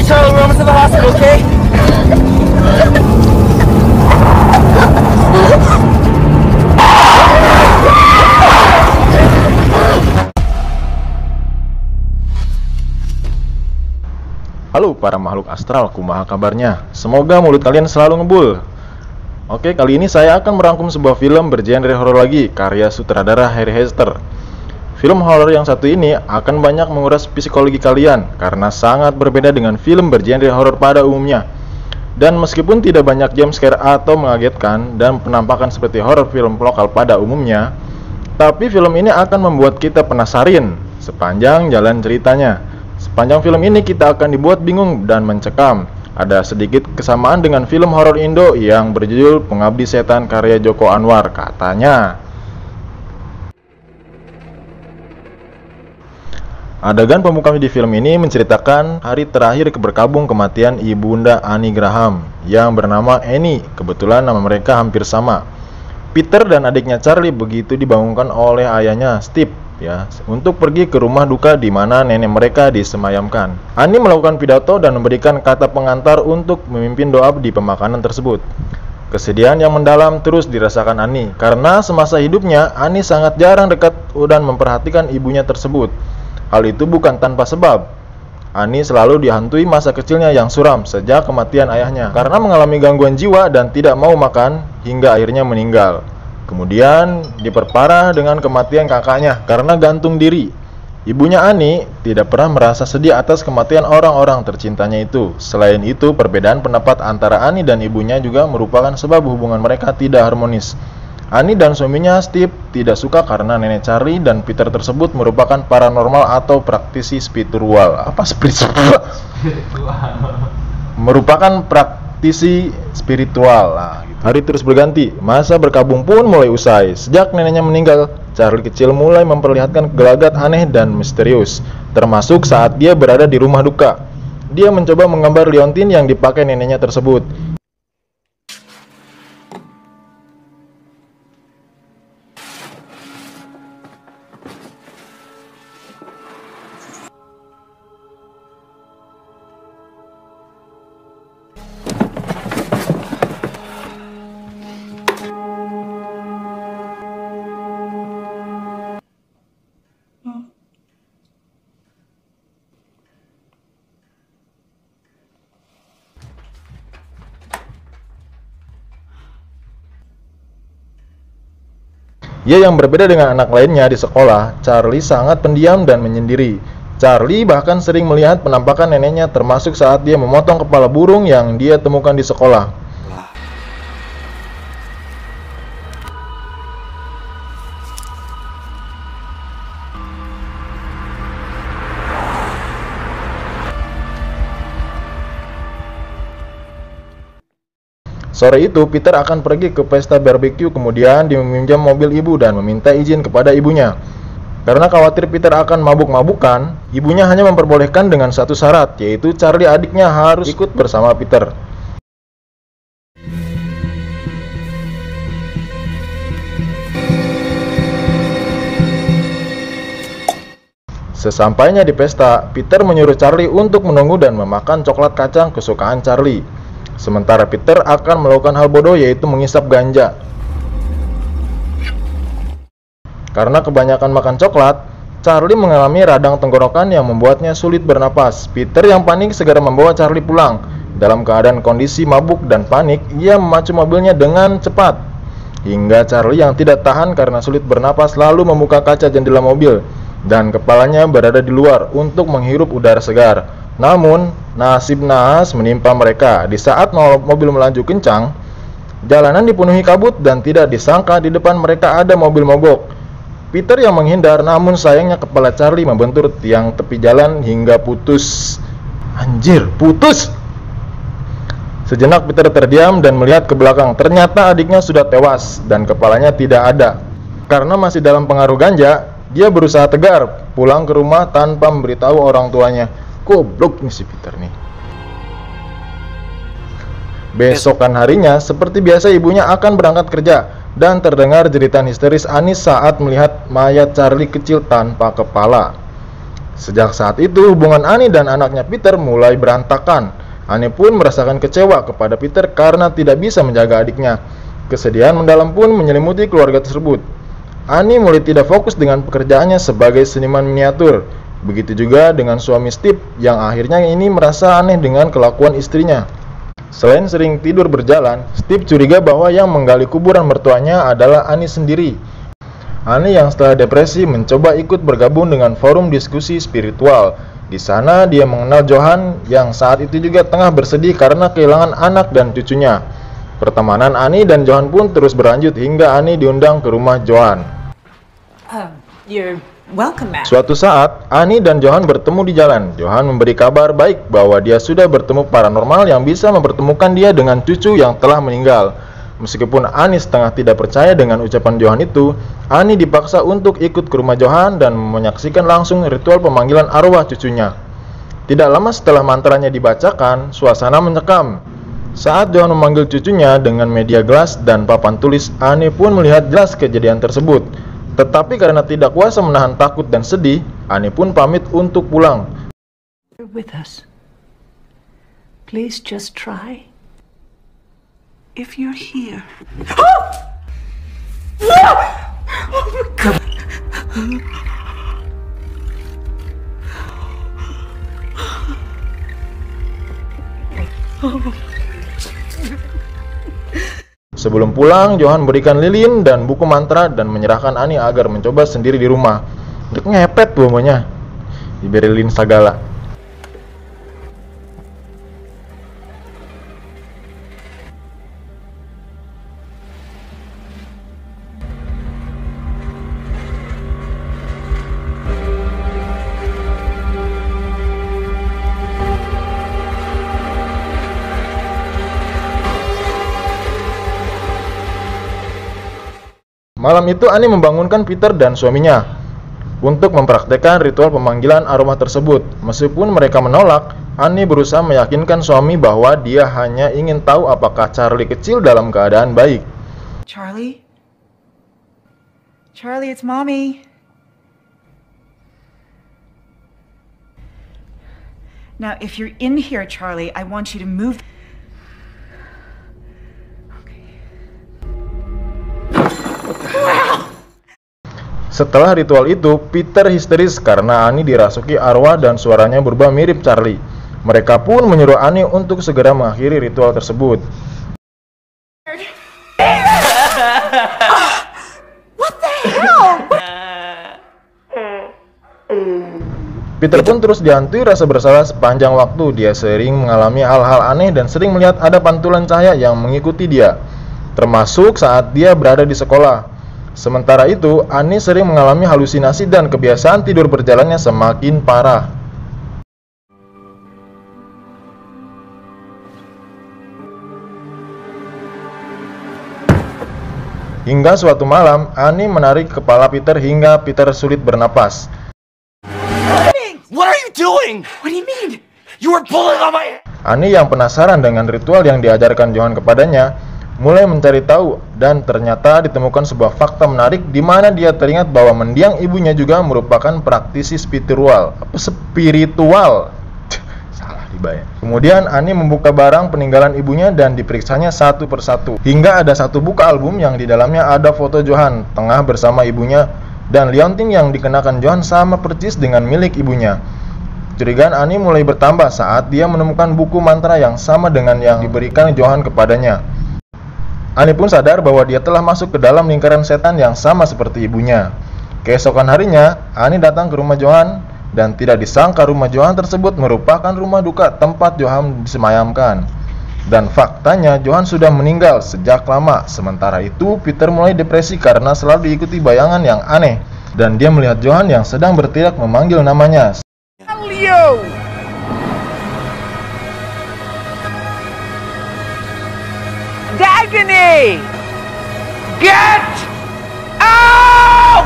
Okay, Charlie, we're almost to the hospital, okay? Halo para makhluk astral, kumaha kabarnya? Semoga mulut kalian selalu ngebul. Oke, kali ini saya akan merangkum sebuah film bergenre horor lagi, karya sutradara Harry Hester. Film horor yang satu ini akan banyak menguras psikologi kalian, karena sangat berbeda dengan film bergenre horor pada umumnya. Dan meskipun tidak banyak jump scare atau mengagetkan dan penampakan seperti horor film lokal pada umumnya, tapi film ini akan membuat kita penasaran sepanjang jalan ceritanya. Sepanjang film ini kita akan dibuat bingung dan mencekam. Ada sedikit kesamaan dengan film horor Indo yang berjudul Pengabdi Setan karya Joko Anwar katanya. Adegan pembuka di film ini menceritakan hari terakhir berkabung kematian ibunda Annie Graham yang bernama Annie. Kebetulan nama mereka hampir sama. Peter dan adiknya Charlie begitu dibangunkan oleh ayahnya Steve untuk pergi ke rumah duka di mana nenek mereka disemayamkan. Annie melakukan pidato dan memberikan kata pengantar untuk memimpin doa di pemakaman tersebut. Kesedihan yang mendalam terus dirasakan Annie karena semasa hidupnya Annie sangat jarang dekat dan memperhatikan ibunya tersebut. Hal itu bukan tanpa sebab. Annie selalu dihantui masa kecilnya yang suram sejak kematian ayahnya karena mengalami gangguan jiwa dan tidak mau makan hingga akhirnya meninggal. Kemudian diperparah dengan kematian kakaknya karena gantung diri. Ibunya Annie tidak pernah merasa sedih atas kematian orang-orang tercintanya itu. Selain itu, perbedaan pendapat antara Annie dan ibunya juga merupakan sebab hubungan mereka tidak harmonis. Annie dan suaminya Steve tidak suka karena nenek Charlie dan Peter tersebut merupakan paranormal atau praktisi spiritual. Apa spiritual? Merupakan praktisi spiritual. Hari terus berganti, masa berkabung pun mulai usai. Sejak neneknya meninggal, Charlie kecil mulai memperlihatkan gelagat aneh dan misterius, termasuk saat dia berada di rumah duka. Dia mencoba menggambar liontin yang dipakai neneknya tersebut. Ia yang berbeda dengan anak lainnya di sekolah, Charlie sangat pendiam dan menyendiri. Charlie bahkan sering melihat penampakan neneknya termasuk saat dia memotong kepala burung yang dia temukan di sekolah. Sore itu, Peter akan pergi ke pesta barbeque, kemudian dia meminjam mobil ibu dan meminta izin kepada ibunya. Karena khawatir Peter akan mabuk-mabukan, ibunya hanya memperbolehkan dengan satu syarat, yaitu Charlie adiknya harus ikut bersama Peter. Sesampainya di pesta, Peter menyuruh Charlie untuk menunggu dan memakan coklat kacang kesukaan Charlie. Sementara Peter akan melakukan hal bodoh yaitu menghisap ganja. Karena kebanyakan makan coklat, Charlie mengalami radang tenggorokan yang membuatnya sulit bernapas. Peter yang panik segera membawa Charlie pulang. Dalam keadaan kondisi mabuk dan panik, ia memacu mobilnya dengan cepat. Hingga Charlie yang tidak tahan karena sulit bernapas lalu membuka kaca jendela mobil dan kepalanya berada di luar untuk menghirup udara segar. Namun, nasib naas menimpa mereka. Di saat mobil melaju kencang, jalanan dipenuhi kabut dan tidak disangka di depan mereka ada mobil mogok. Peter yang menghindar, namun sayangnya kepala Charlie membentur tiang tepi jalan hingga putus. Anjir, putus! Sejenak Peter terdiam dan melihat ke belakang. Ternyata adiknya sudah tewas dan kepalanya tidak ada. Karena masih dalam pengaruh ganja, dia berusaha tegar pulang ke rumah tanpa memberitahu orang tuanya. Goblok nih si Peter nih. Besokan harinya, seperti biasa ibunya akan berangkat kerja dan terdengar jeritan histeris Annie saat melihat mayat Charlie kecil tanpa kepala. Sejak saat itu, hubungan Annie dan anaknya Peter mulai berantakan. Annie pun merasakan kecewa kepada Peter karena tidak bisa menjaga adiknya. Kesedihan mendalam pun menyelimuti keluarga tersebut. Annie mulai tidak fokus dengan pekerjaannya sebagai seniman miniatur. Begitu juga dengan suami Steve yang akhirnya ini merasa aneh dengan kelakuan istrinya. Selain sering tidur berjalan, Steve curiga bahwa yang menggali kuburan mertuanya adalah Annie sendiri. Annie yang setelah depresi mencoba ikut bergabung dengan forum diskusi spiritual. Di sana dia mengenal Johan yang saat itu juga tengah bersedih karena kehilangan anak dan cucunya. Pertemanan Annie dan Johan pun terus berlanjut hingga Annie diundang ke rumah Johan. You're welcome, Matt. Suatu saat, Annie dan Johan bertemu di jalan. Johan memberi kabar baik bahwa dia sudah bertemu paranormal yang bisa mempertemukan dia dengan cucu yang telah meninggal. Meskipun Annie setengah tidak percaya dengan ucapan Johan itu, Annie dipaksa untuk ikut ke rumah Johan dan menyaksikan langsung ritual pemanggilan arwah cucunya. Tidak lama setelah mantranya dibacakan, suasana mencekam. Saat Johan memanggil cucunya dengan media gelas dan papan tulis, Annie pun melihat jelas kejadian tersebut. Tetapi karena tidak kuasa menahan takut dan sedih, Annie pun pamit untuk pulang. You're with us. Please just try. If you're here. Sebelum pulang, Johan berikan lilin dan buku mantra dan menyerahkan Annie agar mencoba sendiri di rumah. Ngepet pokoknya, diberi lilin segala. Malam itu Annie membangunkan Peter dan suaminya untuk mempraktekkan ritual pemanggilan arwah tersebut. Meskipun mereka menolak, Annie berusaha meyakinkan suami bahwa dia hanya ingin tahu apakah Charlie kecil dalam keadaan baik. Charlie? Charlie, it's Mommy. Now, if you're in here, Charlie, I want you to move. Setelah ritual itu, Peter histeris karena Annie dirasuki arwah dan suaranya berubah mirip Charlie. Mereka pun menyuruh Annie untuk segera mengakhiri ritual tersebut. What the hell? Peter pun terus dihantui rasa bersalah sepanjang waktu. Dia sering mengalami hal-hal aneh dan sering melihat ada pantulan cahaya yang mengikuti dia, termasuk saat dia berada di sekolah. Sementara itu, Annie sering mengalami halusinasi dan kebiasaan tidur berjalannya semakin parah. Hingga suatu malam, Annie menarik kepala Peter hingga Peter sulit bernapas. What are you doing? What do you mean? You were pulling on my... Annie yang penasaran dengan ritual yang diajarkan Johan kepadanya, mulai mencari tahu dan ternyata ditemukan sebuah fakta menarik di mana dia teringat bahwa mendiang ibunya juga merupakan praktisi spiritual. Salah dibayar. Kemudian Annie membuka barang peninggalan ibunya dan diperiksanya satu persatu. Hingga ada satu buku album yang di dalamnya ada foto Johan tengah bersama ibunya dan liontin yang dikenakan Johan sama persis dengan milik ibunya. Curigaan Annie mulai bertambah saat dia menemukan buku mantra yang sama dengan yang diberikan Johan kepadanya. Annie pun sadar bahwa dia telah masuk ke dalam lingkaran setan yang sama seperti ibunya. Keesokan harinya, Annie datang ke rumah Johan dan tidak disangka rumah Johan tersebut merupakan rumah duka tempat Johan disemayamkan. Dan faktanya Johan sudah meninggal sejak lama. Sementara itu, Peter mulai depresi karena selalu diikuti bayangan yang aneh. Dan dia melihat Johan yang sedang berteriak memanggil namanya. Leo! Dagony! Get out!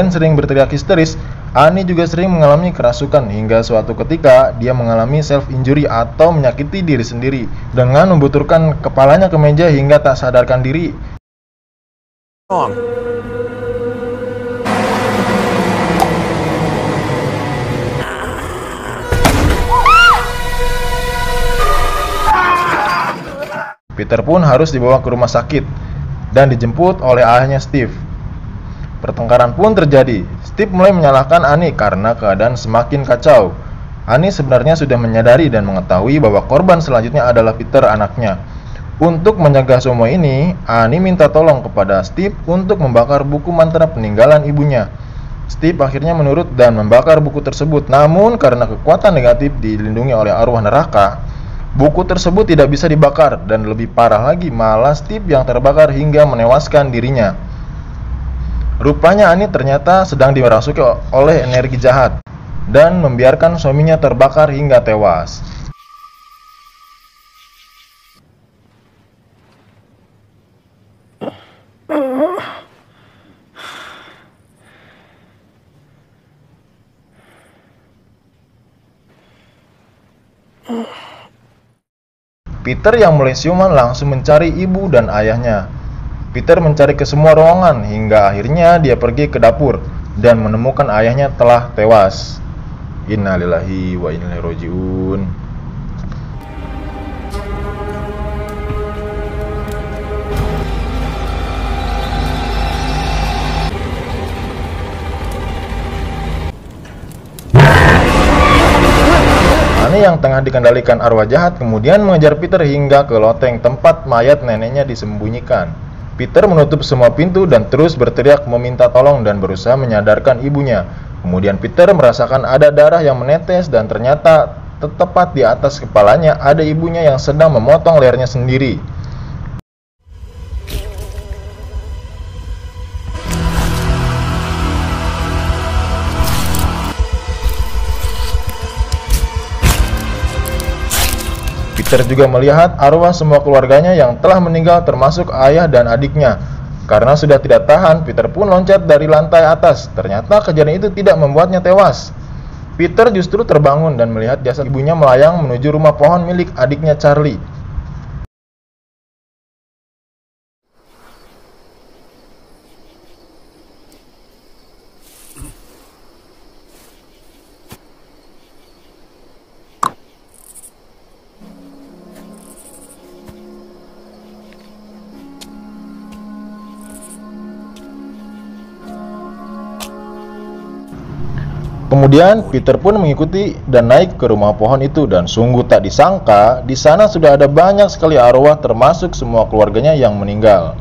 selain sering berteriak histeris, Annie juga sering mengalami kerasukan hingga suatu ketika dia mengalami self-injury atau menyakiti diri sendiri dengan membenturkan kepalanya ke meja hingga tak sadarkan diri. Peter pun harus dibawa ke rumah sakit dan dijemput oleh ayahnya Steve. Pertengkaran pun terjadi. Steve mulai menyalahkan Annie karena keadaan semakin kacau. Annie sebenarnya sudah menyadari dan mengetahui bahwa korban selanjutnya adalah Peter, anaknya. Untuk mencegah semua ini, Annie minta tolong kepada Steve untuk membakar buku mantra peninggalan ibunya. Steve akhirnya menurut dan membakar buku tersebut. Namun karena kekuatan negatif dilindungi oleh arwah neraka, buku tersebut tidak bisa dibakar, dan lebih parah lagi, malah Steve yang terbakar hingga menewaskan dirinya. Rupanya Annie ternyata sedang dirasuki oleh energi jahat dan membiarkan suaminya terbakar hingga tewas. Peter yang mulai siuman langsung mencari ibu dan ayahnya. Peter mencari ke semua ruangan hingga akhirnya dia pergi ke dapur dan menemukan ayahnya telah tewas. Innalillahi wa inna ilaihi rajiun. Annie yang tengah dikendalikan arwah jahat kemudian mengejar Peter hingga ke loteng tempat mayat neneknya disembunyikan. Peter menutup semua pintu dan terus berteriak meminta tolong dan berusaha menyadarkan ibunya. Kemudian Peter merasakan ada darah yang menetes dan ternyata tepat di atas kepalanya ada ibunya yang sedang memotong lehernya sendiri. Peter juga melihat arwah semua keluarganya yang telah meninggal termasuk ayah dan adiknya. Karena sudah tidak tahan, Peter pun loncat dari lantai atas. Ternyata kejadian itu tidak membuatnya tewas. Peter justru terbangun dan melihat jasad ibunya melayang menuju rumah pohon milik adiknya Charlie. Kemudian Peter pun mengikuti dan naik ke rumah pohon itu dan sungguh tak disangka di sana sudah ada banyak sekali arwah termasuk semua keluarganya yang meninggal.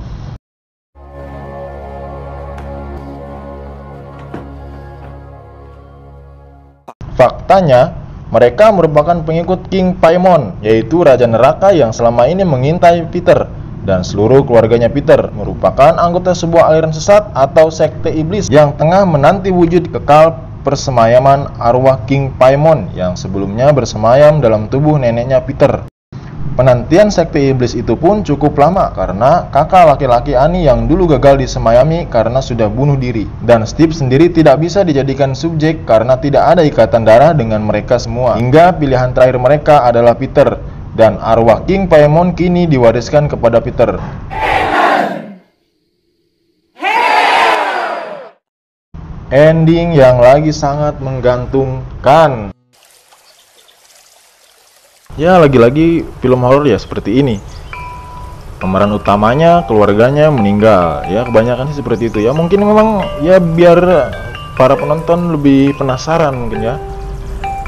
Faktanya, mereka merupakan pengikut King Paimon, yaitu Raja Neraka yang selama ini mengintai Peter. Dan seluruh keluarganya Peter merupakan anggota sebuah aliran sesat atau sekte iblis yang tengah menanti wujud kekal persemayaman arwah King Paimon yang sebelumnya bersemayam dalam tubuh neneknya Peter. Penantian sekte iblis itu pun cukup lama karena kakak laki-laki Annie yang dulu gagal disemayami karena sudah bunuh diri. Dan Steve sendiri tidak bisa dijadikan subjek karena tidak ada ikatan darah dengan mereka semua. Hingga pilihan terakhir mereka adalah Peter, dan arwah King Paimon kini diwariskan kepada Peter. Ending yang lagi sangat menggantungkan. Ya, lagi-lagi film horor ya seperti ini. Pemeran utamanya keluarganya meninggal. Ya, kebanyakan sih seperti itu ya. Mungkin memang ya biar para penonton lebih penasaran mungkin ya.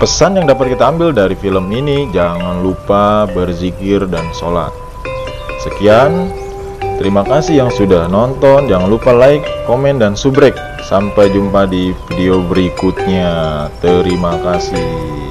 Pesan yang dapat kita ambil dari film ini, jangan lupa berzikir dan sholat. Sekian, terima kasih yang sudah nonton. Jangan lupa like, komen, dan subrek. Sampai jumpa di video berikutnya. Terima kasih.